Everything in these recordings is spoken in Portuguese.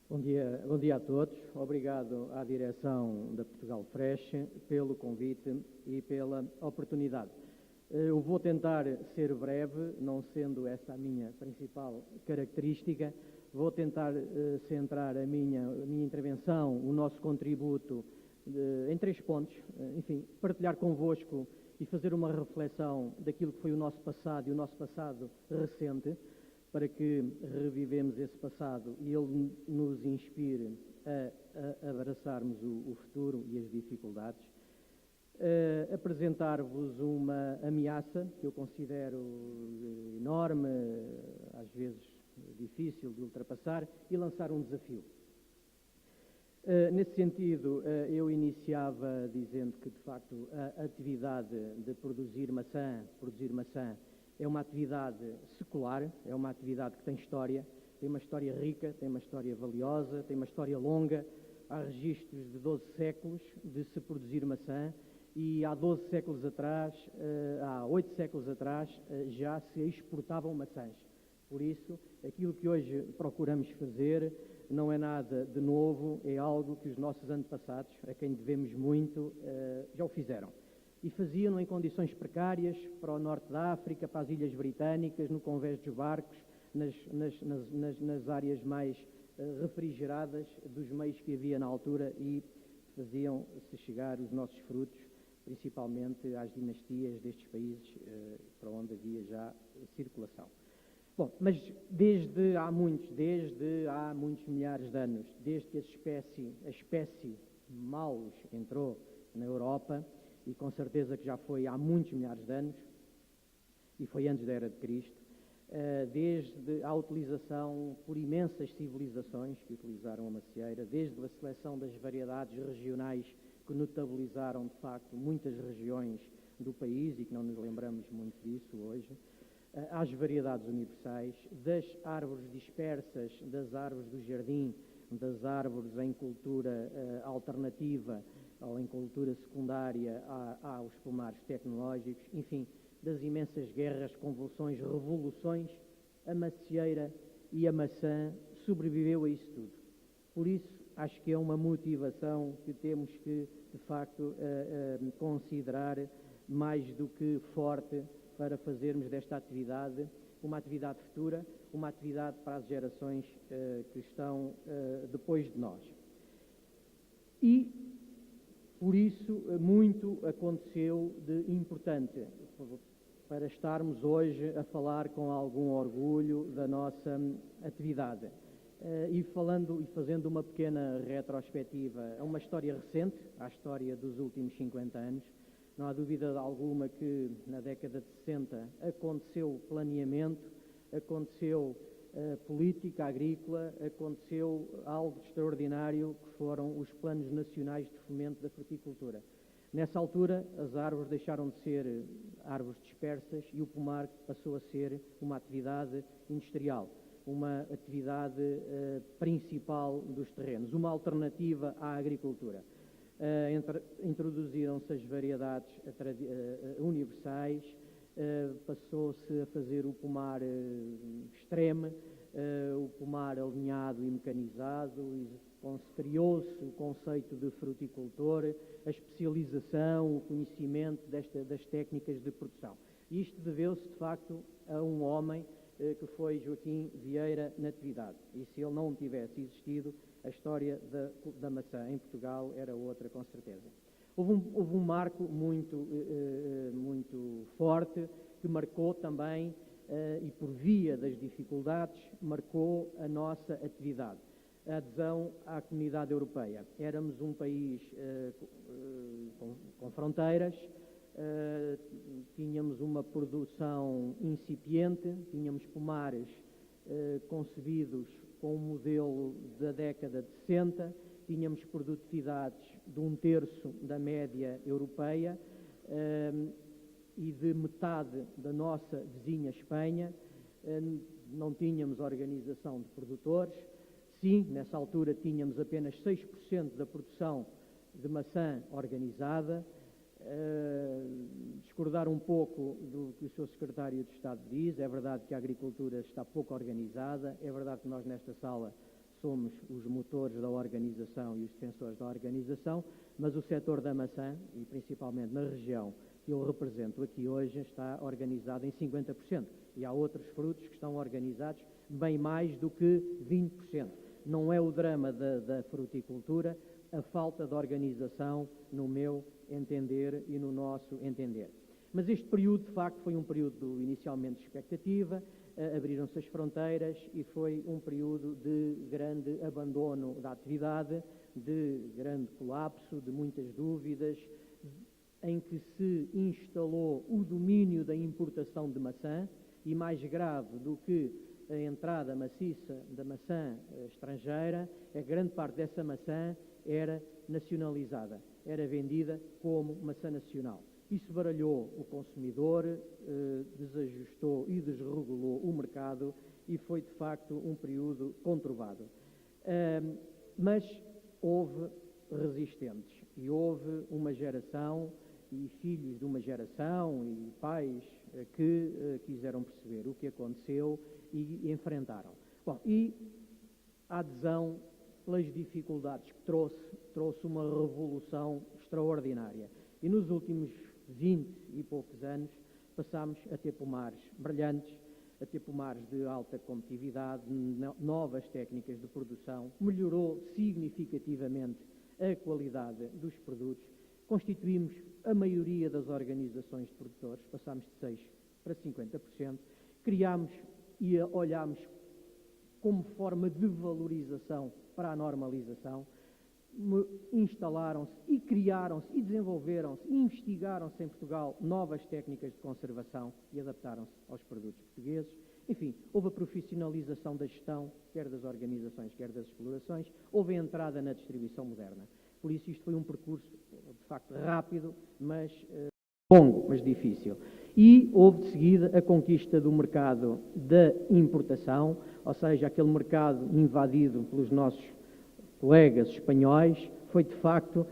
Bom dia a todos. Obrigado à direção da Portugal Fresh pelo convite e pela oportunidade. Eu vou tentar ser breve, não sendo essa a minha principal característica. Vou tentar centrar a minha intervenção, o nosso contributo em 3 pontos. Enfim, partilhar convosco e fazer uma reflexão daquilo que foi o nosso passado e o nosso passado recente, para que revivemos esse passado e ele nos inspire a abraçarmos o futuro e as dificuldades. Apresentar-vos uma ameaça que eu considero enorme, às vezes difícil de ultrapassar, e lançar um desafio. Nesse sentido, eu iniciava dizendo que, de facto, a atividade de produzir maçã é uma atividade secular, é uma atividade que tem uma história rica, tem uma história valiosa, tem uma história longa. Há registros de 12 séculos de se produzir maçã e há 12 séculos atrás, há 8 séculos atrás, já se exportavam maçãs. Por isso, aquilo que hoje procuramos fazer não é nada de novo, é algo que os nossos antepassados, a quem devemos muito, já o fizeram. E faziam-no em condições precárias para o norte da África, para as Ilhas Britânicas, no convés dos barcos, nas áreas mais refrigeradas dos meios que havia na altura, e faziam-se chegar os nossos frutos, principalmente às dinastias destes países para onde havia já circulação. Bom, mas desde há muitos milhares de anos, desde que a espécie Malus entrou na Europa, e com certeza que já foi há muitos milhares de anos, e foi antes da Era de Cristo, desde a utilização por imensas civilizações que utilizaram a macieira, desde a seleção das variedades regionais que notabilizaram, de facto, muitas regiões do país, e que não nos lembramos muito disso hoje, às variedades universais, das árvores dispersas, das árvores do jardim, das árvores em cultura alternativa, ou em cultura secundária aos pomares tecnológicos, enfim, das imensas guerras, convulsões, revoluções, a macieira e a maçã sobreviveu a isso tudo. Por isso, acho que é uma motivação que temos que, de facto, considerar mais do que forte para fazermos desta atividade uma atividade futura, uma atividade para as gerações que estão depois de nós. E por isso, muito aconteceu de importante para estarmos hoje a falar com algum orgulho da nossa atividade. E fazendo uma pequena retrospectiva a uma história recente, à história dos últimos 50 anos, não há dúvida alguma que na década de 60 aconteceu planeamento, aconteceu política agrícola, aconteceu algo extraordinário, que foram os planos nacionais de fomento da fruticultura. Nessa altura, as árvores deixaram de ser árvores dispersas e o pomar passou a ser uma atividade industrial, uma atividade principal dos terrenos, uma alternativa à agricultura. Introduziram-se as variedades universais, passou-se a fazer o pomar extremo, o pomar alinhado e mecanizado, criou-se o conceito de fruticultor, a especialização, o conhecimento das técnicas de produção. E isto deveu-se, de facto, a um homem que foi Joaquim Vieira Natividade. E se ele não tivesse existido, a história da maçã em Portugal era outra, com certeza. Houve um marco muito forte que marcou também, e por via das dificuldades, marcou a nossa atividade. A adesão à Comunidade Europeia. Éramos um país com fronteiras, tínhamos uma produção incipiente, tínhamos pomares concebidos com um modelo da década de 60, tínhamos produtividades de 1/3 da média europeia e de metade da nossa vizinha Espanha. Não tínhamos organização de produtores. Sim, nessa altura tínhamos apenas 6% da produção de maçã organizada. Discordar um pouco do que o Sr. Secretário de Estado diz. É verdade que a agricultura está pouco organizada, é verdade que nós nesta sala somos os motores da organização e os defensores da organização, mas o setor da maçã, e principalmente na região que eu represento aqui hoje, está organizado em 50%. E há outros frutos que estão organizados bem mais do que 20%. Não é o drama da fruticultura a falta de organização, no meu entender e no nosso entender. Mas este período, de facto, foi um período inicialmente de expectativa, abriram-se as fronteiras e foi um período de grande abandono da atividade, de grande colapso, de muitas dúvidas, em que se instalou o domínio da importação de maçã e, mais grave do que a entrada maciça da maçã estrangeira, a grande parte dessa maçã era nacionalizada, era vendida como maçã nacional. Isso baralhou o consumidor, desajustou e desregulou o mercado e foi, de facto, um período conturbado. Mas houve resistentes e houve uma geração e filhos de uma geração e pais que quiseram perceber o que aconteceu e enfrentaram. Bom, e a adesão, pelas dificuldades que trouxe uma revolução extraordinária. E nos últimos 20 e poucos anos passámos a ter pomares brilhantes, a ter pomares de alta competitividade, novas técnicas de produção, melhorou significativamente a qualidade dos produtos, constituímos a maioria das organizações de produtores, passámos de 6% para 50%, criámos e olhámos como forma de valorização para a normalização, instalaram-se e criaram-se e desenvolveram-se e investigaram-se em Portugal novas técnicas de conservação e adaptaram-se aos produtos portugueses. Enfim, houve a profissionalização da gestão, quer das organizações, quer das explorações, houve a entrada na distribuição moderna. Por isso isto foi um percurso, de facto, rápido, mas longo, mas difícil. E houve de seguida a conquista do mercado da importação, ou seja, aquele mercado invadido pelos nossos colegas espanhóis, foi de facto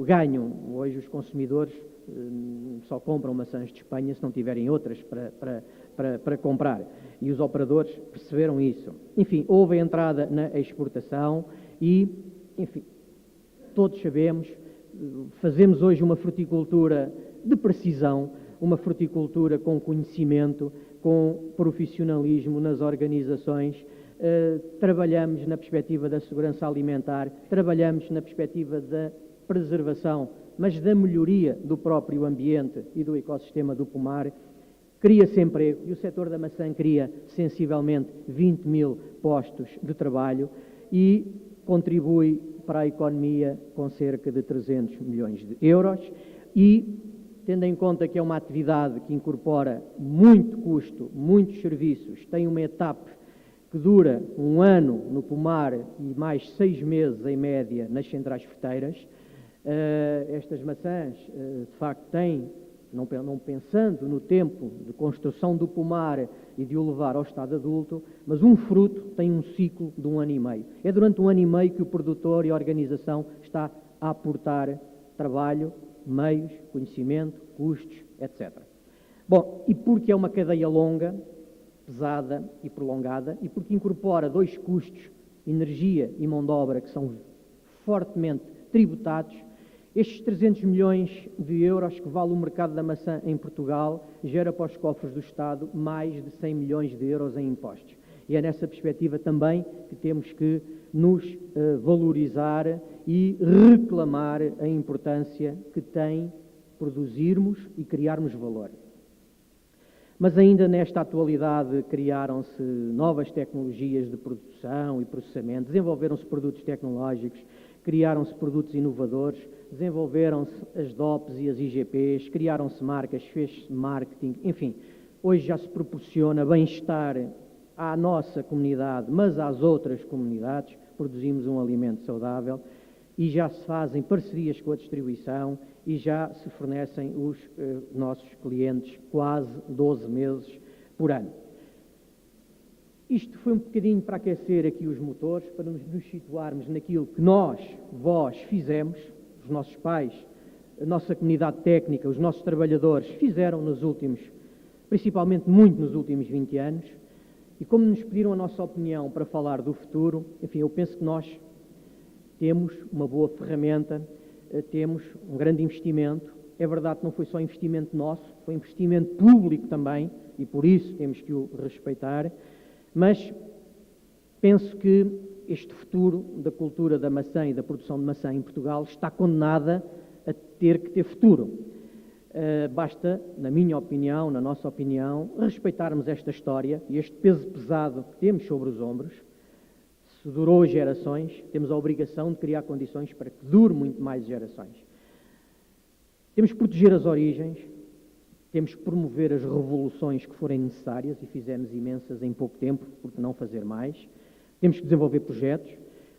ganho. Hoje os consumidores só compram maçãs de Espanha se não tiverem outras para comprar. E os operadores perceberam isso. Enfim, houve a entrada na exportação e, enfim, todos sabemos, fazemos hoje uma fruticultura de precisão, uma fruticultura com conhecimento, com profissionalismo nas organizações. Trabalhamos na perspectiva da segurança alimentar, trabalhamos na perspectiva da preservação, mas da melhoria do próprio ambiente e do ecossistema do pomar. Cria-se emprego e o setor da maçã cria sensivelmente 20 mil postos de trabalho e contribui para a economia com cerca de 300 milhões de euros e, tendo em conta que é uma atividade que incorpora muito custo, muitos serviços, tem uma etapa que dura 1 ano no pomar e mais 6 meses em média nas centrais fruteiras, estas maçãs de facto têm, não pensando no tempo de construção do pomar e de o levar ao estado adulto, mas um fruto tem um ciclo de 1 ano e meio. É durante 1 ano e meio que o produtor e a organização está a aportar trabalho, meios, conhecimento, custos, etc. Bom, e porque é uma cadeia longa, pesada e prolongada, e porque incorpora 2 custos, energia e mão de obra, que são fortemente tributados, estes 300 milhões de euros que vale o mercado da maçã em Portugal gera para os cofres do Estado mais de 100 milhões de euros em impostos. E é nessa perspectiva também que temos que nos valorizar e reclamar a importância que tem produzirmos e criarmos valor. Mas ainda nesta atualidade criaram-se novas tecnologias de produção e processamento, desenvolveram-se produtos tecnológicos, criaram-se produtos inovadores, desenvolveram-se as DOPs e as IGPs, criaram-se marcas, fez-se marketing, enfim, hoje já se proporciona bem-estar à nossa comunidade, mas às outras comunidades, produzimos um alimento saudável e já se fazem parcerias com a distribuição e já se fornecem os nossos clientes quase 12 meses por ano. Isto foi um bocadinho para aquecer aqui os motores, para nos situarmos naquilo que nós, vós, fizemos, os nossos pais, a nossa comunidade técnica, os nossos trabalhadores fizeram nos últimos, principalmente muito nos últimos 20 anos, E como nos pediram a nossa opinião para falar do futuro, enfim, eu penso que nós temos uma boa ferramenta, temos um grande investimento. É verdade que não foi só investimento nosso, foi investimento público também, e por isso temos que o respeitar, mas penso que este futuro da cultura da maçã e da produção de maçã em Portugal está condenada a ter que ter futuro. Basta, na minha opinião, na nossa opinião, respeitarmos esta história e este peso pesado que temos sobre os ombros. Se durou gerações, temos a obrigação de criar condições para que dure muito mais gerações. Temos que proteger as origens, temos que promover as revoluções que forem necessárias, e fizemos imensas em pouco tempo, porque não fazer mais. Temos que desenvolver projetos,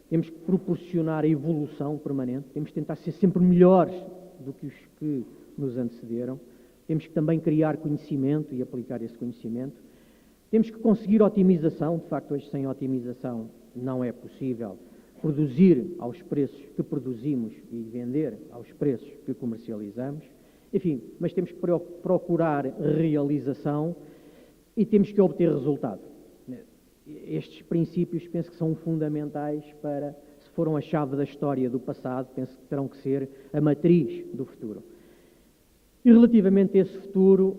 temos que proporcionar a evolução permanente, temos que tentar ser sempre melhores do que os que nos antecederam, temos que também criar conhecimento e aplicar esse conhecimento, temos que conseguir otimização. De facto, hoje sem otimização não é possível produzir aos preços que produzimos e vender aos preços que comercializamos. Enfim, mas temos que procurar realização e temos que obter resultado. Estes princípios penso que são fundamentais para, se foram a chave da história do passado, penso que terão que ser a matriz do futuro. E relativamente a esse futuro,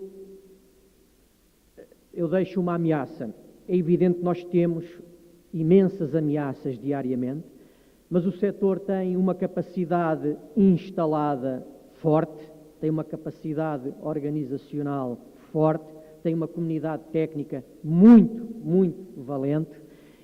eu deixo uma ameaça. É evidente que nós temos imensas ameaças diariamente, mas o setor tem uma capacidade instalada forte, tem uma capacidade organizacional forte, tem uma comunidade técnica muito, muito valente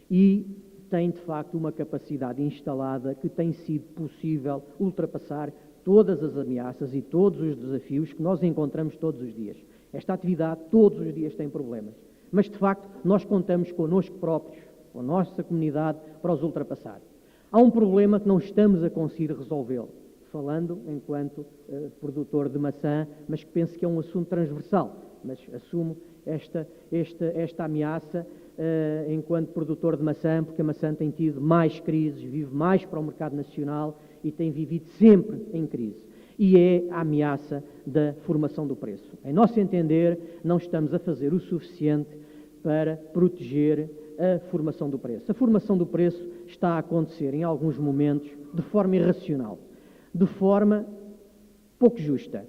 e tem, de facto, uma capacidade instalada que tem sido possível ultrapassar todas as ameaças e todos os desafios que nós encontramos todos os dias. Esta atividade todos os dias tem problemas, mas, de facto, nós contamos connosco próprios, com a nossa comunidade, para os ultrapassar. Há um problema que não estamos a conseguir resolvê-lo, falando enquanto produtor de maçã, mas que penso que é um assunto transversal, mas assumo esta ameaça enquanto produtor de maçã, porque a maçã tem tido mais crises, vive mais para o mercado nacional e tem vivido sempre em crise. E é a ameaça da formação do preço. Em nosso entender, não estamos a fazer o suficiente para proteger a formação do preço. A formação do preço está a acontecer em alguns momentos de forma irracional, de forma pouco justa,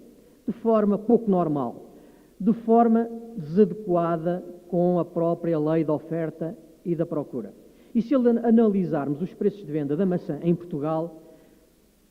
de forma pouco normal, de forma desadequada com a própria lei da oferta e da procura. E se analisarmos os preços de venda da maçã em Portugal,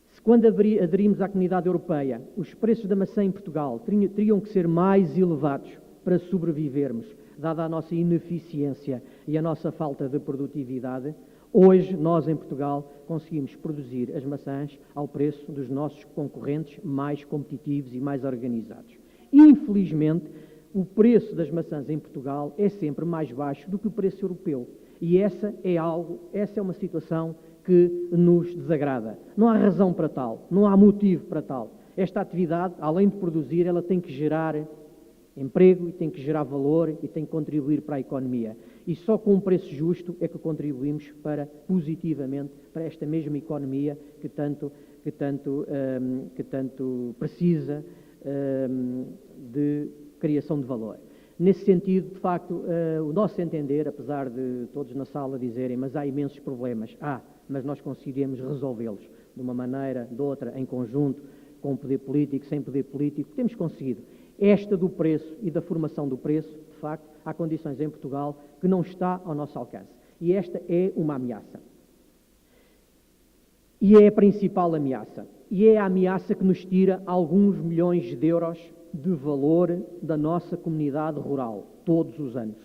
se quando aderimos à Comunidade Europeia, os preços da maçã em Portugal teriam que ser mais elevados para sobrevivermos, dada a nossa ineficiência e a nossa falta de produtividade, hoje nós em Portugal conseguimos produzir as maçãs ao preço dos nossos concorrentes mais competitivos e mais organizados. Infelizmente, o preço das maçãs em Portugal é sempre mais baixo do que o preço europeu. E essa é uma situação que nos desagrada. Não há razão para tal, não há motivo para tal. Esta atividade, além de produzir, ela tem que gerar emprego e tem que gerar valor e tem que contribuir para a economia. E só com um preço justo é que contribuímos positivamente para esta mesma economia que tanto precisa de criação de valor. Nesse sentido, de facto, o nosso entender, apesar de todos na sala dizerem, mas há imensos problemas, mas nós conseguiremos resolvê-los de uma maneira, de outra, em conjunto, com o poder político, sem poder político, temos conseguido. Esta do preço e da formação do preço, de facto, há condições em Portugal que não está ao nosso alcance. E esta é uma ameaça. E é a principal ameaça. E é a ameaça que nos tira alguns milhões de euros de valor da nossa comunidade rural, todos os anos,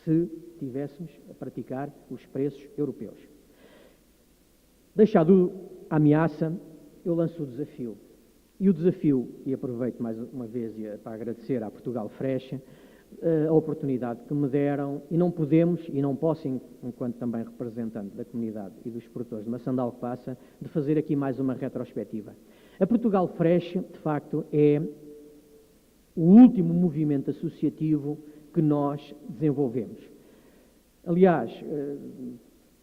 se tivéssemos a praticar os preços europeus. Deixado a ameaça, eu lanço o desafio. E o desafio, e aproveito mais uma vez para agradecer à Portugal Fresh a oportunidade que me deram, e não podemos, e não posso, enquanto também representante da comunidade e dos produtores de maçã de Alcobaça, de fazer aqui mais uma retrospectiva. A Portugal Fresh, de facto, é o último movimento associativo que nós desenvolvemos. Aliás,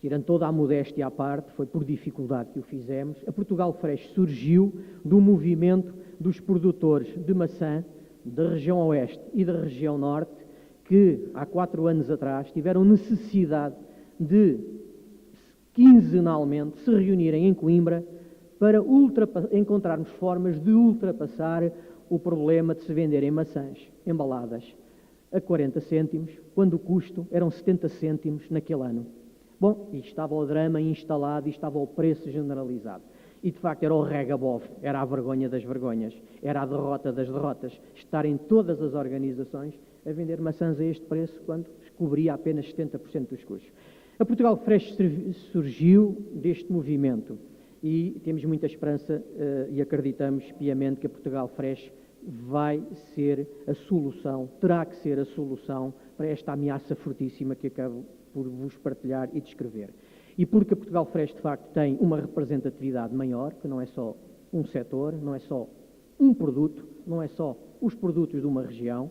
tirando toda a modéstia à parte, foi por dificuldade que o fizemos, a Portugal Fresh surgiu do movimento dos produtores de maçã da região oeste e da região norte, que há 4 anos atrás tiveram necessidade de quinzenalmente se reunirem em Coimbra para encontrarmos formas de ultrapassar o problema de se venderem maçãs embaladas a 40 cêntimos, quando o custo eram 70 cêntimos naquele ano. Bom, e estava o drama instalado e estava o preço generalizado. E, de facto, era o regabof, era a vergonha das vergonhas, era a derrota das derrotas, estarem todas as organizações a vender maçãs a este preço, quando cobria apenas 70% dos custos. A Portugal Fresh surgiu deste movimento e temos muita esperança e acreditamos piamente que a Portugal Fresh vai ser a solução, terá que ser a solução para esta ameaça fortíssima que acabo por vos partilhar e descrever. E porque a Portugal Fresh, de facto, tem uma representatividade maior, que não é só um setor, não é só um produto, não é só os produtos de uma região,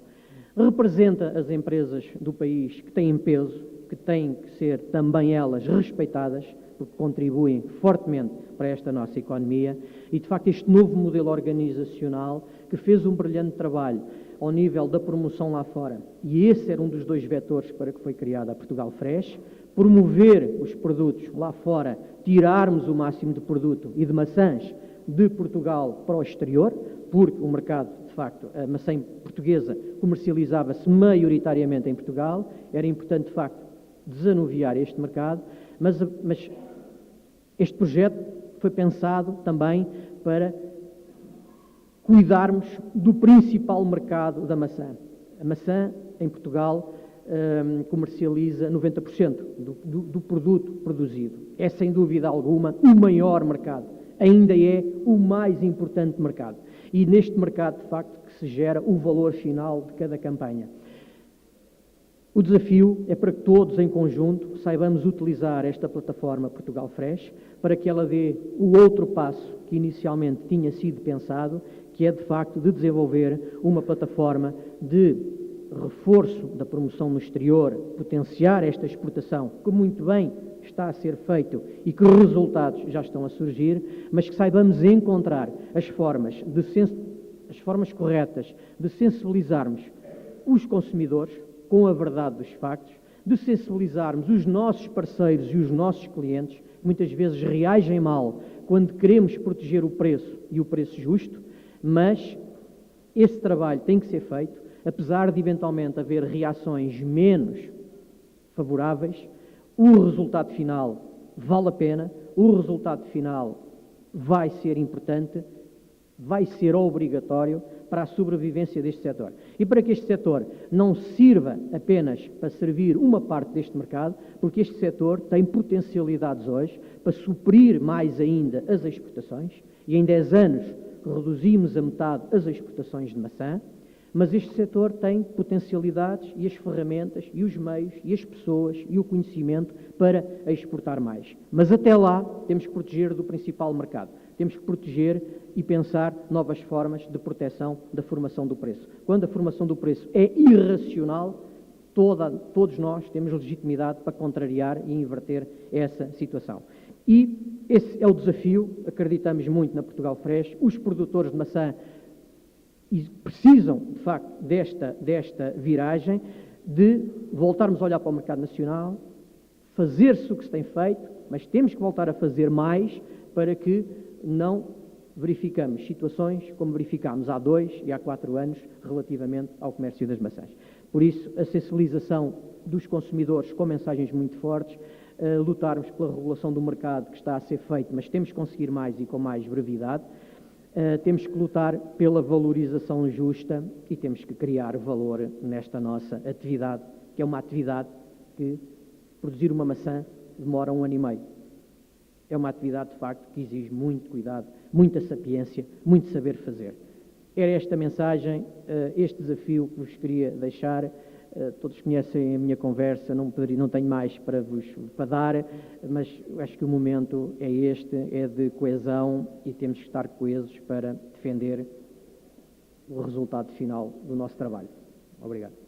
representa as empresas do país que têm peso, que têm que ser também elas respeitadas, porque contribuem fortemente para esta nossa economia, e de facto este novo modelo organizacional que fez um brilhante trabalho ao nível da promoção lá fora, e esse era um dos 2 vetores para que foi criada a Portugal Fresh, promover os produtos lá fora, tirarmos o máximo de produto e de maçãs de Portugal para o exterior, porque o mercado, de facto, a maçã portuguesa comercializava-se maioritariamente em Portugal, era importante, de facto, desanuviar este mercado, mas este projeto foi pensado também para cuidarmos do principal mercado da maçã. A maçã, em Portugal, comercializa 90% do produto produzido. É, sem dúvida alguma, o maior mercado. Ainda é o mais importante mercado. E neste mercado, de facto, que se gera o valor final de cada campanha. O desafio é para que todos, em conjunto, saibamos utilizar esta plataforma Portugal Fresh para que ela dê o outro passo que inicialmente tinha sido pensado, que é, de facto, de desenvolver uma plataforma de reforço da promoção no exterior, potenciar esta exportação, que muito bem está a ser feito e que resultados já estão a surgir, mas que saibamos encontrar as formas corretas de sensibilizarmos os consumidores com a verdade dos factos, de sensibilizarmos os nossos parceiros e os nossos clientes, que muitas vezes reagem mal quando queremos proteger o preço e o preço justo, mas esse trabalho tem que ser feito, apesar de eventualmente haver reações menos favoráveis, o resultado final vale a pena, o resultado final vai ser importante, vai ser obrigatório para a sobrevivência deste setor. E para que este setor não sirva apenas para servir uma parte deste mercado, porque este setor tem potencialidades hoje para suprir mais ainda as exportações, e em 10 anos reduzimos a metade as exportações de maçã, mas este setor tem potencialidades e as ferramentas e os meios e as pessoas e o conhecimento para exportar mais. Mas até lá temos que proteger do principal mercado. Temos que proteger e pensar novas formas de proteção da formação do preço. Quando a formação do preço é irracional, todos nós temos legitimidade para contrariar e inverter essa situação. E esse é o desafio, acreditamos muito na Portugal Fresh, os produtores de maçã precisam, de facto, desta viragem, de voltarmos a olhar para o mercado nacional, fazer-se o que se tem feito, mas temos que voltar a fazer mais para que não verificamos situações como verificámos há 2 e há 4 anos relativamente ao comércio das maçãs. Por isso, a sensibilização dos consumidores com mensagens muito fortes, lutarmos pela regulação do mercado que está a ser feito, mas temos que conseguir mais e com mais brevidade. Temos que lutar pela valorização justa e temos que criar valor nesta nossa atividade, que é uma atividade que produzir uma maçã demora 1 ano e meio. É uma atividade, de facto, que exige muito cuidado, muita sapiência, muito saber fazer. Era esta mensagem, este desafio que vos queria deixar. Todos conhecem a minha conversa, não tenho mais para dar, mas acho que o momento é este, é de coesão e temos que estar coesos para defender o resultado final do nosso trabalho. Obrigado.